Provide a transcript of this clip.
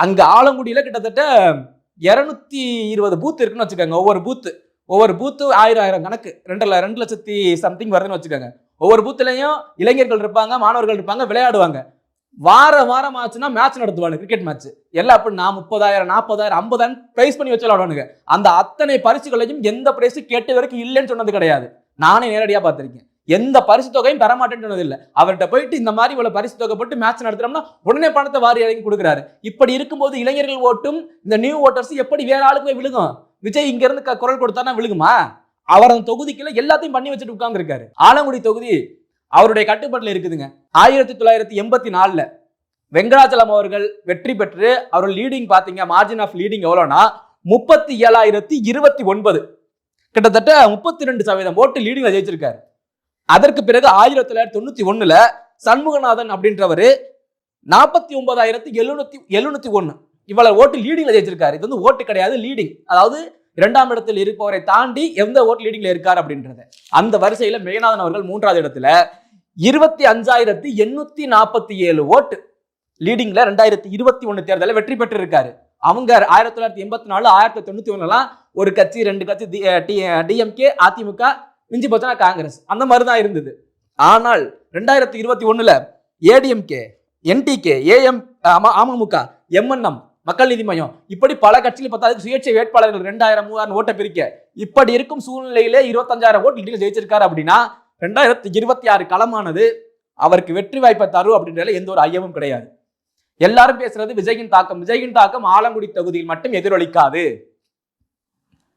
அங்க ஆலங்குடியில கிட்டத்தட்ட 220 பூத் இருக்குன்னு வச்சுக்கோங்க. ஒவ்வொரு பூத்து 1000 கணக்கு 2 லட்சத்தி சம்திங் வருதுன்னு வச்சுக்கோங்க. ஒவ்வொரு பூத்துலயும் இளைஞர்கள் இருப்பாங்க, மாணவர்கள் இருப்பாங்க, விளையாடுவாங்க. வாரம் ஆச்சுன்னா மேட்ச் நடத்துவாங்க, கிரிக்கெட் மேட்ச். எல்லாம் அப்படி 30,000 40,000 50,000 பிரைஸ் பண்ணி வச்சு விளையாடுவானுங்க. அந்த அத்தனை பரிசுகளையும் எந்த பிரைஸ் கேட்ட வரைக்கும் இல்லைன்னு சொன்னது கிடையாது. நானே நேரடியா பார்த்திருக்கேன். எந்த பரிசு தொகையும் பெறமாட்டேன்னு சொன்னது இல்லை. அவர்கிட்ட போயிட்டு இந்த மாதிரி இவ்வளவு பரிசு தொகை போட்டு மேட்ச் நடத்துறோம்னா உடனே பணத்தை வாரி இறங்கி கொடுக்குறாரு. இப்படி இருக்கும்போது இளைஞர்கள் ஓட்டும் இந்த நியூ ஓட்டர்ஸ் எப்படி வேற ஆளுக்கு போய் விழுகும்? விஜய் இங்க இருந்து குரல் கொடுத்தானா விழுகுமா? அவர் அந்த தொகுதிக்குள்ள எல்லாத்தையும் பண்ணி வச்சுட்டு உட்கார்ந்து இருக்காரு. ஆலங்குடி தொகுதி அவருடைய கட்டுப்பாட்டில் இருக்குதுங்க. 1984 வெங்கடாச்சலம் அவர்கள் வெற்றி பெற்று அவர்கள் லீடிங் பாத்தீங்க, மார்ஜின் ஆஃப் லீடிங் எவ்வளவுனா 37,029, கிட்டத்தட்ட 32% ஓட்டு லீடிங்ல ஜெயிச்சிருக்காரு. அதற்கு பிறகு 1991 சண்முகநாதன் அப்படின்றவர் 49,701 இவ்வளவு ஓட்டு லீடிங்ல ஜெயிச்சிருக்காரு. இது வந்து ஓட்டு கிடையாது, லீடிங். அதாவது 2ஆம் இடத்தில் இருப்பவரை தாண்டி எந்த ஓட்டு லீடிங்ல இருக்காரு அப்படின்றது. அந்த வரிசையில மேகநாதன் அவர்கள் 3வது இடத்துல 25,847 ஓட்டு லீடிங்ல 2021 தேர்தலில் வெற்றி பெற்று இருக்காரு. அவங்க 1984 1991 ஒரு கட்சி 2 கட்சி டிஎம்கே அதிமுக மிஞ்சி போச்சுன்னா காங்கிரஸ் அந்த மாதிரி தான் இருந்தது. ஆனால் 2021 ADMK NTK AM AMMK M&M மக்கள் நீதி மையம் இப்படி பல கட்சிகள் பார்த்தா சுயேட்சை வேட்பாளர்கள் 2000-3000 ஓட்டை பிரிக்க இப்படி இருக்கும் சூழ்நிலையிலே 25,000 ஓட்டு ஜெயிச்சிருக்காரு. அப்படின்னா 2026 களமானது அவருக்கு வெற்றி வாய்ப்பை தரும் அப்படின்றதுல எந்த ஒரு ஐயமும் கிடையாது. எல்லாரும் பேசுறது விஜயின் தாக்கம் ஆலங்குடி தொகுதியில் மட்டும் எதிரொலிக்காது.